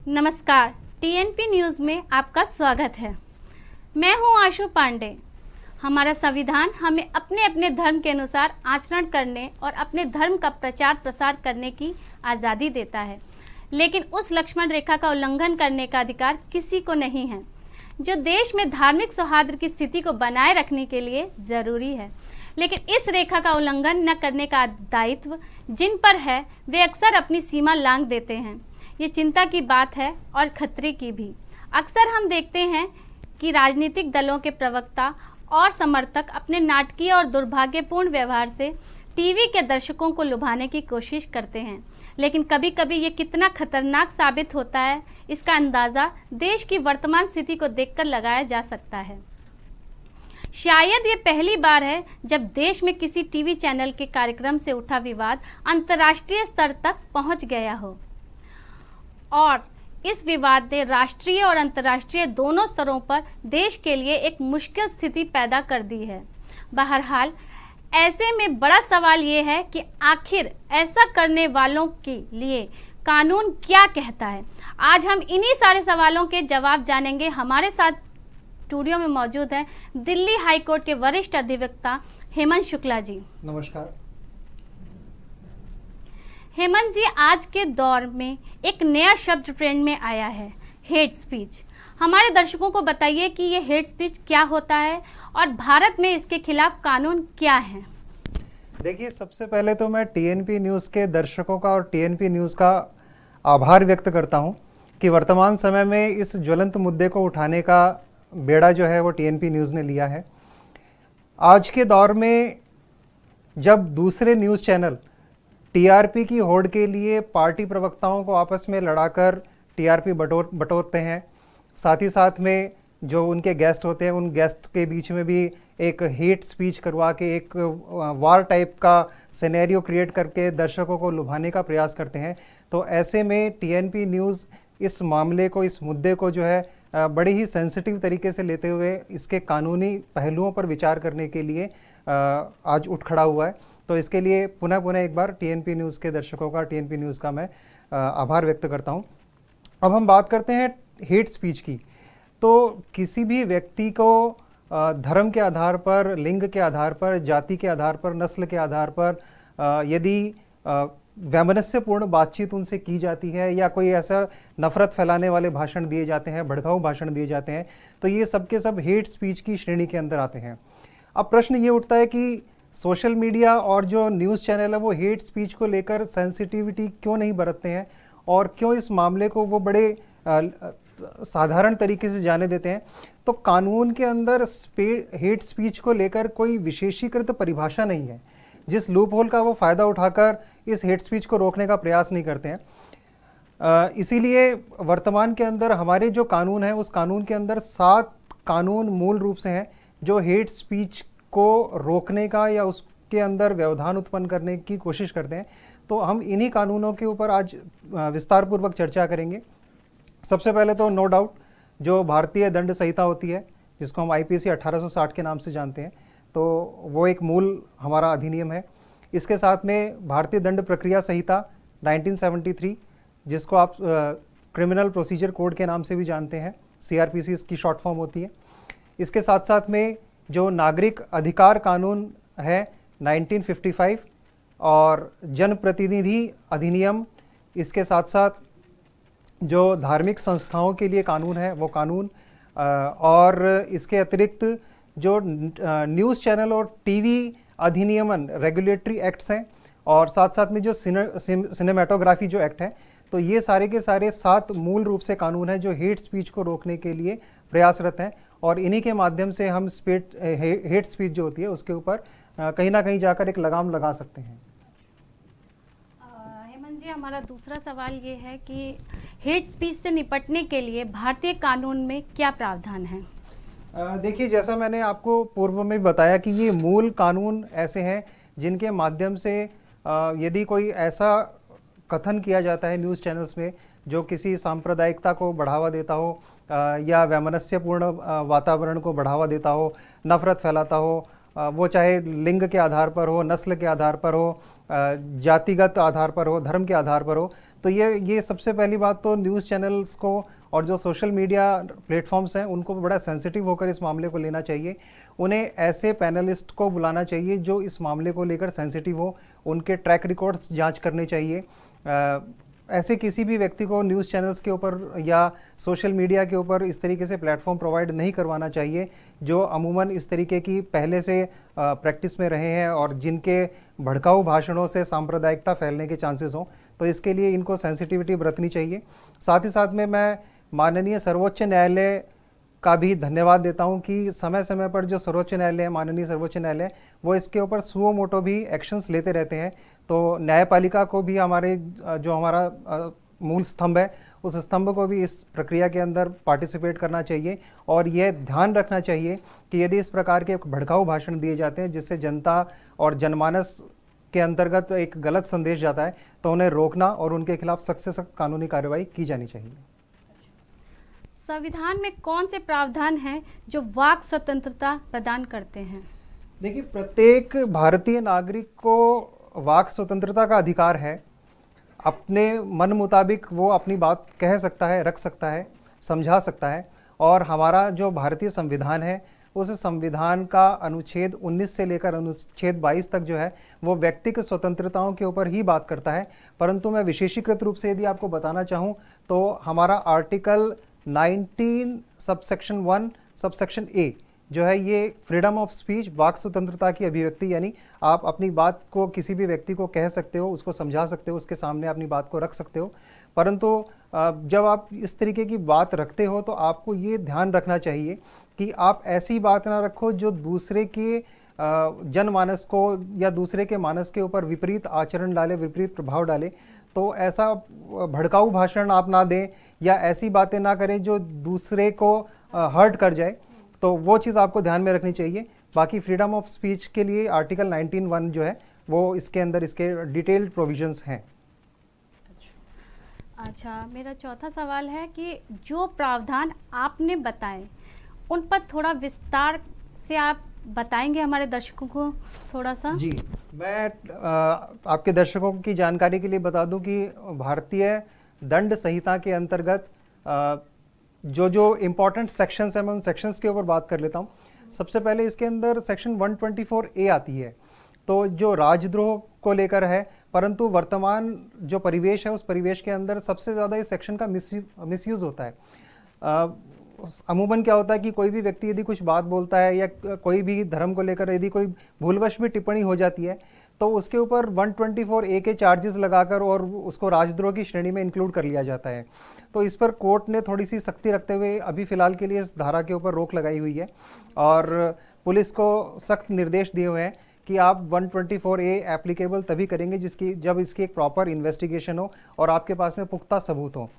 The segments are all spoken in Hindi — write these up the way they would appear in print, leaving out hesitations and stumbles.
नमस्कार, टीएनपी न्यूज़ में आपका स्वागत है। मैं हूं आशु पांडे। हमारा संविधान हमें अपने अपने धर्म के अनुसार आचरण करने और अपने धर्म का प्रचार प्रसार करने की आज़ादी देता है, लेकिन उस लक्ष्मण रेखा का उल्लंघन करने का अधिकार किसी को नहीं है, जो देश में धार्मिक सौहार्द की स्थिति को बनाए रखने के लिए ज़रूरी है। लेकिन इस रेखा का उल्लंघन न करने का दायित्व जिन पर है, वे अक्सर अपनी सीमा लांघ देते हैं। ये चिंता की बात है और खतरे की भी। अक्सर हम देखते हैं कि राजनीतिक दलों के प्रवक्ता और समर्थक अपने नाटकीय और दुर्भाग्यपूर्ण व्यवहार से टीवी के दर्शकों को लुभाने की कोशिश करते हैं, लेकिन कभी कभी ये कितना खतरनाक साबित होता है, इसका अंदाज़ा देश की वर्तमान स्थिति को देखकर लगाया जा सकता है। शायद ये पहली बार है जब देश में किसी टीवी चैनल के कार्यक्रम से उठा विवाद अंतर्राष्ट्रीय स्तर तक पहुंच गया हो, और इस विवाद ने राष्ट्रीय और अंतर्राष्ट्रीय दोनों स्तरों पर देश के लिए एक मुश्किल स्थिति पैदा कर दी है। बहरहाल, ऐसे में बड़ा सवाल ये है कि आखिर ऐसा करने वालों के लिए कानून क्या कहता है। आज हम इन्हीं सारे सवालों के जवाब जानेंगे। हमारे साथ स्टूडियो में मौजूद हैं दिल्ली हाई कोर्ट के वरिष्ठ अधिवक्ता हेमंत शुक्ला जी। नमस्कार। हेमंत जी, आज के दौर में एक नया शब्द ट्रेंड में आया है, हेट स्पीच। हमारे दर्शकों को बताइए कि ये हेट स्पीच क्या होता है और भारत में इसके खिलाफ कानून क्या है। देखिए, सबसे पहले तो मैं टीएनपी न्यूज़ के दर्शकों का और टीएनपी न्यूज़ का आभार व्यक्त करता हूं कि वर्तमान समय में इस ज्वलंत मुद्दे को उठाने का बेड़ा जो है वो टीएनपी न्यूज़ ने लिया है। आज के दौर में जब दूसरे न्यूज़ चैनल टीआरपी की होड़ के लिए पार्टी प्रवक्ताओं को आपस में लड़ाकर टीआरपी बटोरते हैं, साथ ही साथ में जो उनके गेस्ट होते हैं उन गेस्ट के बीच में भी एक हेट स्पीच करवा के एक वार टाइप का सिनेरियो क्रिएट करके दर्शकों को लुभाने का प्रयास करते हैं, तो ऐसे में टीएनपी न्यूज़ इस मामले को, इस मुद्दे को जो है बड़े ही सेंसिटिव तरीके से लेते हुए इसके कानूनी पहलुओं पर विचार करने के लिए आज उठ खड़ा हुआ है। तो इसके लिए पुनः एक बार टीएनपी न्यूज़ के दर्शकों का, टीएनपी न्यूज़ का मैं आभार व्यक्त करता हूं। अब हम बात करते हैं हेट स्पीच की। तो किसी भी व्यक्ति को धर्म के आधार पर, लिंग के आधार पर, जाति के आधार पर, नस्ल के आधार पर यदि वैमनस्यपूर्ण बातचीत उनसे की जाती है या कोई ऐसा नफरत फैलाने वाले भाषण दिए जाते हैं, भड़काऊ भाषण दिए जाते हैं, तो ये सब के सब हेट स्पीच की श्रेणी के अंदर आते हैं। अब प्रश्न ये उठता है कि सोशल मीडिया और जो न्यूज़ चैनल है वो हेट स्पीच को लेकर सेंसिटिविटी क्यों नहीं बरतते हैं और क्यों इस मामले को वो बड़े साधारण तरीके से जाने देते हैं। तो कानून के अंदर हेट स्पीच को लेकर कोई विशेषीकृत परिभाषा नहीं है, जिस लूप होल का वो फ़ायदा उठाकर इस हेट स्पीच को रोकने का प्रयास नहीं करते हैं। इसीलिए वर्तमान के अंदर हमारे जो कानून है उस कानून के अंदर 7 कानून मूल रूप से हैं जो हेट स्पीच को रोकने का या उसके अंदर व्यवधान उत्पन्न करने की कोशिश करते हैं। तो हम इन्हीं कानूनों के ऊपर आज विस्तारपूर्वक चर्चा करेंगे। सबसे पहले तो नो डाउट जो भारतीय दंड संहिता होती है, जिसको हम आईपीसी 1860 के नाम से जानते हैं, तो वो एक मूल हमारा अधिनियम है। इसके साथ में भारतीय दंड प्रक्रिया संहिता 1973, जिसको आप क्रिमिनल प्रोसीजर कोड के नाम से भी जानते हैं, सीआरपीसी इसकी शॉर्ट फॉर्म होती है। इसके साथ साथ में जो नागरिक अधिकार कानून है 1955 और जनप्रतिनिधि अधिनियम, इसके साथ साथ जो धार्मिक संस्थाओं के लिए कानून है वो कानून, और इसके अतिरिक्त जो न्यूज़ चैनल और टीवी अधिनियमन रेगुलेटरी एक्ट्स हैं, और साथ साथ में जो सिनेमेटोग्राफी जो एक्ट है, तो ये सारे के सारे 7 मूल रूप से कानून हैं जो हेट स्पीच को रोकने के लिए प्रयासरत हैं, और इन्हीं के माध्यम से हम हेट स्पीच जो होती है उसके ऊपर कहीं ना कहीं जाकर एक लगाम लगा सकते हैं। हेमंत जी, हमारा दूसरा सवाल ये है कि हेट स्पीच से निपटने के लिए भारतीय कानून में क्या प्रावधान है? देखिए, जैसा मैंने आपको पूर्व में बताया कि ये मूल कानून ऐसे हैं जिनके माध्यम से यदि कोई ऐसा कथन किया जाता है न्यूज़ चैनल्स में जो किसी सांप्रदायिकता को बढ़ावा देता हो या वैमनस्यपूर्ण वातावरण को बढ़ावा देता हो, नफरत फैलाता हो, वो चाहे लिंग के आधार पर हो, नस्ल के आधार पर हो, जातिगत आधार पर हो, धर्म के आधार पर हो, तो ये सबसे पहली बात तो न्यूज़ चैनल्स को और जो सोशल मीडिया प्लेटफॉर्म्स हैं उनको बड़ा सेंसिटिव होकर इस मामले को लेना चाहिए। उन्हें ऐसे पैनलिस्ट को बुलाना चाहिए जो इस मामले को लेकर सेंसिटिव हो, उनके ट्रैक रिकॉर्ड्स जांच करने चाहिए। ऐसे किसी भी व्यक्ति को न्यूज़ चैनल्स के ऊपर या सोशल मीडिया के ऊपर इस तरीके से प्लेटफॉर्म प्रोवाइड नहीं करवाना चाहिए जो अमूमन इस तरीके की पहले से प्रैक्टिस में रहे हैं और जिनके भड़काऊ भाषणों से सांप्रदायिकता फैलने के चांसेस हों। तो इसके लिए इनको सेंसिटिविटी बरतनी चाहिए। साथ ही साथ में मैं माननीय सर्वोच्च न्यायालय का भी धन्यवाद देता हूं कि समय समय पर जो सर्वोच्च न्यायालय है, माननीय सर्वोच्च न्यायालय, वो इसके ऊपर सुओ मोटो भी एक्शंस लेते रहते हैं। तो न्यायपालिका को भी हमारा मूल स्तंभ है, उस स्तंभ को भी इस प्रक्रिया के अंदर पार्टिसिपेट करना चाहिए और यह ध्यान रखना चाहिए कि यदि इस प्रकार के भड़काऊ भाषण दिए जाते हैं जिससे जनता और जनमानस के अंतर्गत एक गलत संदेश जाता है, तो उन्हें रोकना और उनके खिलाफ सख्त से सख्त कानूनी कार्रवाई की जानी चाहिए। संविधान में कौन से प्रावधान हैं जो वाक स्वतंत्रता प्रदान करते हैं? देखिए, प्रत्येक भारतीय नागरिक को वाक स्वतंत्रता का अधिकार है। अपने मन मुताबिक वो अपनी बात कह सकता है, रख सकता है, समझा सकता है। और हमारा जो भारतीय संविधान है उस संविधान का अनुच्छेद 19 से लेकर अनुच्छेद 22 तक जो है वो व्यक्तिगत स्वतंत्रताओं के ऊपर ही बात करता है। परंतु मैं विशेषीकृत रूप से यदि आपको बताना चाहूँ तो हमारा आर्टिकल 19 सबसेक्शन 1 सबसेक्शन ए जो है ये फ्रीडम ऑफ स्पीच, वाक स्वतंत्रता की अभिव्यक्ति, यानी आप अपनी बात को किसी भी व्यक्ति को कह सकते हो, उसको समझा सकते हो, उसके सामने अपनी बात को रख सकते हो। परंतु जब आप इस तरीके की बात रखते हो तो आपको ये ध्यान रखना चाहिए कि आप ऐसी बात ना रखो जो दूसरे के जनमानस को या दूसरे के मानस के ऊपर विपरीत आचरण डाले, विपरीत प्रभाव डाले। तो ऐसा भड़काऊ भाषण आप ना दें या ऐसी बातें ना करें जो दूसरे को हर्ट कर जाए। तो वो चीज़ आपको ध्यान में रखनी चाहिए। बाकी फ्रीडम ऑफ स्पीच के लिए आर्टिकल 19(1) जो है वो इसके अंदर इसके डिटेल्ड प्रोविजंस हैं। अच्छा, मेरा चौथा सवाल है कि जो प्रावधान आपने बताए उन पर थोड़ा विस्तार से आप बताएंगे हमारे दर्शकों को थोड़ा सा? जी, मैं आपके दर्शकों की जानकारी के लिए बता दूं कि भारतीय दंड संहिता के अंतर्गत जो इम्पोर्टेंट सेक्शंस हैं मैं उन सेक्शंस के ऊपर बात कर लेता हूं। सबसे पहले इसके अंदर सेक्शन 124A आती है, तो जो राजद्रोह को लेकर है। परंतु वर्तमान जो परिवेश है उस परिवेश के अंदर सबसे ज़्यादा इस सेक्शन का मिसयूज़ होता है। अमूमन क्या होता है कि कोई भी व्यक्ति यदि कुछ बात बोलता है या कोई भी धर्म को लेकर यदि कोई भूलवश भी टिप्पणी हो जाती है तो उसके ऊपर 124A के चार्जेस लगाकर और उसको राजद्रोह की श्रेणी में इंक्लूड कर लिया जाता है। तो इस पर कोर्ट ने थोड़ी सी सख्ती रखते हुए अभी फ़िलहाल के लिए इस धारा के ऊपर रोक लगाई हुई है और पुलिस को सख्त निर्देश दिए हुए हैं कि आप 124A एप्लीकेबल तभी करेंगे जब इसकी एक प्रॉपर इन्वेस्टिगेशन हो और आपके पास में पुख्ता सबूत हो।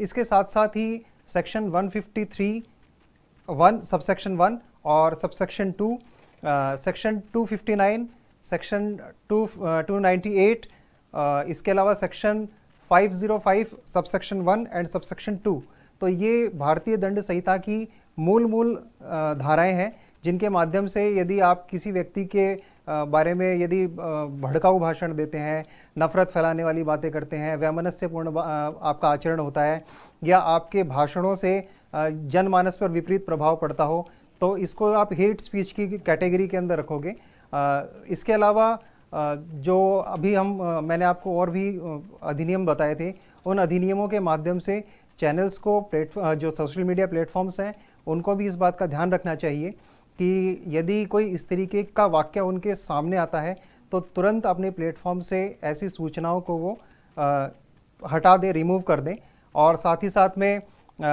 इसके साथ साथ ही सेक्शन 153(1) सबसेक्शन 1 और सबसेक्शन 2, सेक्शन 259, सेक्शन 298, इसके अलावा सेक्शन 505 सबसेक्शन 1 एंड सबसेक्शन 2। तो ये भारतीय दंड संहिता की मूल धाराएं हैं जिनके माध्यम से यदि आप किसी व्यक्ति के बारे में यदि भड़काऊ भाषण देते हैं, नफरत फैलाने वाली बातें करते हैं, वैमनस्यपूर्ण आपका आचरण होता है या आपके भाषणों से जनमानस पर विपरीत प्रभाव पड़ता हो, तो इसको आप हेट स्पीच की कैटेगरी के अंदर रखोगे। इसके अलावा जो अभी मैंने आपको और भी अधिनियम बताए थे, उन अधिनियमों के माध्यम से चैनल्स को जो सोशल मीडिया प्लेटफॉर्म्स हैं उनको भी इस बात का ध्यान रखना चाहिए कि यदि कोई इस तरीके का वाक्य उनके सामने आता है तो तुरंत अपने प्लेटफॉर्म से ऐसी सूचनाओं को वो हटा दें, रिमूव कर दें। और साथ ही साथ में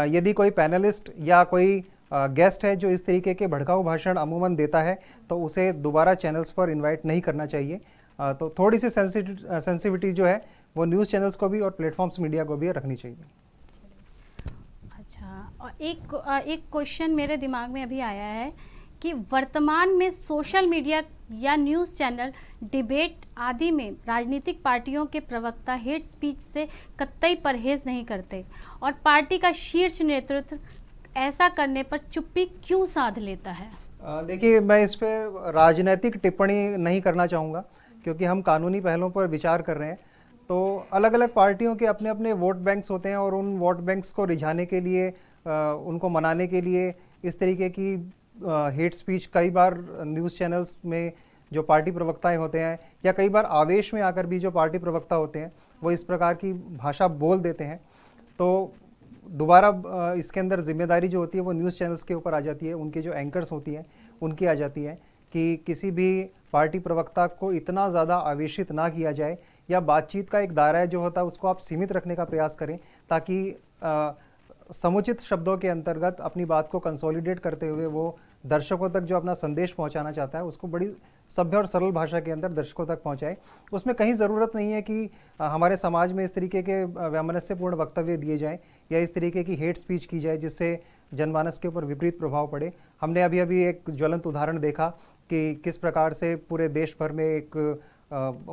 यदि कोई पैनलिस्ट या कोई गेस्ट है जो इस तरीके के भड़काऊ भाषण अमूमन देता है तो उसे दोबारा चैनल्स पर इनवाइट नहीं करना चाहिए। तो थोड़ी सी सेंसिटिविटी जो है वो न्यूज़ चैनल्स को भी और प्लेटफॉर्म्स मीडिया को भी रखनी चाहिए। अच्छा, और एक क्वेश्चन मेरे दिमाग में अभी आया है कि वर्तमान में सोशल मीडिया या न्यूज़ चैनल, डिबेट आदि में राजनीतिक पार्टियों के प्रवक्ता हेट स्पीच से कतई परहेज नहीं करते और पार्टी का शीर्ष नेतृत्व ऐसा करने पर चुप्पी क्यों साध लेता है? देखिए, मैं इस पे राजनीतिक टिप्पणी नहीं करना चाहूँगा क्योंकि हम कानूनी पहलों पर विचार कर रहे हैं। तो अलग अलग पार्टियों के अपने अपने वोट बैंक्स होते हैं और उन वोट बैंक्स को रिझाने के लिए, उनको मनाने के लिए इस तरीके की हेट स्पीच कई बार न्यूज़ चैनल्स में जो पार्टी प्रवक्ताएं होते हैं, या कई बार आवेश में आकर भी जो पार्टी प्रवक्ता होते हैं वो इस प्रकार की भाषा बोल देते हैं। तो दोबारा इसके अंदर जिम्मेदारी जो होती है वो न्यूज़ चैनल्स के ऊपर आ जाती है, उनके जो एंकर्स होती हैं उनकी आ जाती है कि किसी भी पार्टी प्रवक्ता को इतना ज़्यादा आवेशित ना किया जाए, या बातचीत का एक दायरा जो होता है उसको आप सीमित रखने का प्रयास करें, ताकि समुचित शब्दों के अंतर्गत अपनी बात को कंसोलिडेट करते हुए वो दर्शकों तक जो अपना संदेश पहुंचाना चाहता है उसको बड़ी सभ्य और सरल भाषा के अंदर दर्शकों तक पहुंचाए। उसमें कहीं ज़रूरत नहीं है कि हमारे समाज में इस तरीके के वैमनस्यपूर्ण वक्तव्य दिए जाएं या इस तरीके की हेट स्पीच की जाए जिससे जनमानस के ऊपर विपरीत प्रभाव पड़े। हमने अभी अभी एक ज्वलंत उदाहरण देखा कि किस प्रकार से पूरे देश भर में एक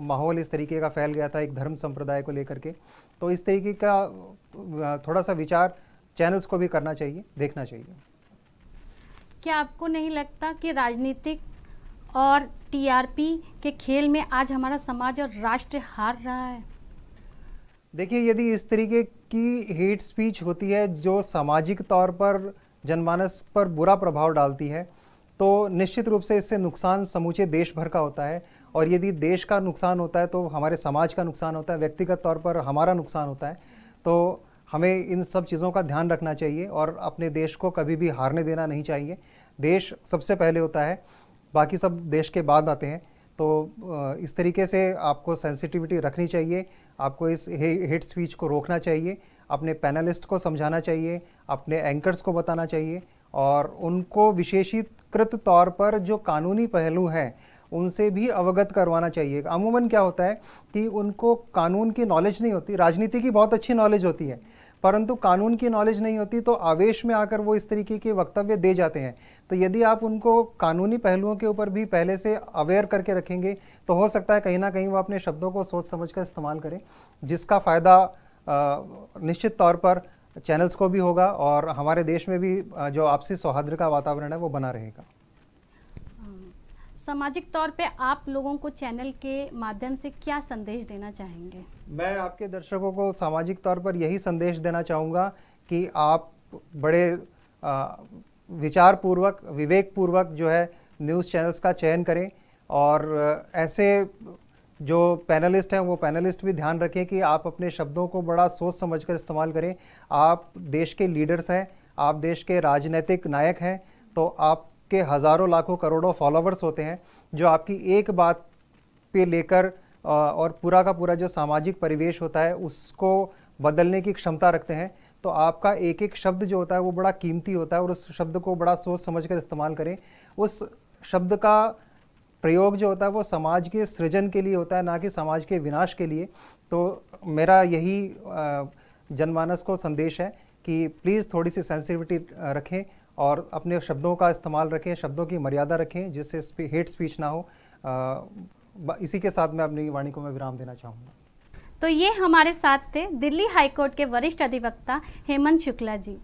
माहौल इस तरीके का फैल गया था एक धर्म संप्रदाय को लेकर के। तो इस तरीके का थोड़ा सा विचार चैनल्स को भी करना चाहिए, देखना चाहिए। क्या आपको नहीं लगता कि राजनीतिक और टीआरपी के खेल में आज हमारा समाज और राष्ट्र हार रहा है? देखिए, यदि इस तरीके की हेट स्पीच होती है जो सामाजिक तौर पर जनमानस पर बुरा प्रभाव डालती है, तो निश्चित रूप से इससे नुकसान समूचे देश भर का होता है। और यदि देश का नुकसान होता है तो हमारे समाज का नुकसान होता है, व्यक्तिगत तौर पर हमारा नुकसान होता है। तो हमें इन सब चीज़ों का ध्यान रखना चाहिए और अपने देश को कभी भी हारने देना नहीं चाहिए। देश सबसे पहले होता है, बाकी सब देश के बाद आते हैं। तो इस तरीके से आपको सेंसिटिविटी रखनी चाहिए, आपको इस हेट स्पीच को रोकना चाहिए, अपने पैनलिस्ट को समझाना चाहिए, अपने एंकर्स को बताना चाहिए और उनको विशेषीकृत तौर पर जो कानूनी पहलू हैं उनसे भी अवगत करवाना चाहिए। अमूमन क्या होता है कि उनको कानून की नॉलेज नहीं होती, राजनीति की बहुत अच्छी नॉलेज होती है परंतु कानून की नॉलेज नहीं होती, तो आवेश में आकर वो इस तरीके के वक्तव्य दे जाते हैं। तो यदि आप उनको कानूनी पहलुओं के ऊपर भी पहले से अवेयर करके रखेंगे तो हो सकता है कहीं ना कहीं वो अपने शब्दों को सोच समझ कर इस्तेमाल करें, जिसका फ़ायदा निश्चित तौर पर चैनल्स को भी होगा और हमारे देश में भी जो आपसी सौहार्द का वातावरण है वो बना रहेगा। सामाजिक तौर पे आप लोगों को चैनल के माध्यम से क्या संदेश देना चाहेंगे? मैं आपके दर्शकों को सामाजिक तौर पर यही संदेश देना चाहूँगा कि आप बड़े विचारपूर्वक, विवेकपूर्वक जो है न्यूज़ चैनल्स का चयन करें और ऐसे जो पैनलिस्ट हैं वो पैनलिस्ट भी ध्यान रखें कि आप अपने शब्दों को बड़ा सोच समझकर इस्तेमाल करें। आप देश के लीडर्स हैं, आप देश के राजनीतिक नायक हैं, तो आपके हज़ारों लाखों करोड़ों फॉलोवर्स होते हैं जो आपकी एक बात पे लेकर और पूरा का पूरा जो सामाजिक परिवेश होता है उसको बदलने की क्षमता रखते हैं। तो आपका एक एक शब्द जो होता है वो बड़ा कीमती होता है और उस शब्द को बड़ा सोच समझकर इस्तेमाल करें। उस शब्द का प्रयोग जो होता है वो समाज के सृजन के लिए होता है, ना कि समाज के विनाश के लिए। तो मेरा यही जनमानस को संदेश है कि प्लीज़ थोड़ी सी सेंसिटिविटी रखें और अपने शब्दों का इस्तेमाल रखें, शब्दों की मर्यादा रखें जिससे हेट स्पीच ना हो। इसी के साथ मैं अपनी वाणी को मैं विराम देना चाहूँगा। तो ये हमारे साथ थे दिल्ली हाईकोर्ट के वरिष्ठ अधिवक्ता हेमंत शुक्ला जी,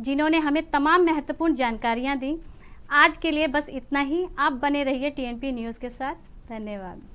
जिन्होंने हमें तमाम महत्वपूर्ण जानकारियाँ दी। आज के लिए बस इतना ही। आप बने रहिए टीएनपी न्यूज़ के साथ। धन्यवाद।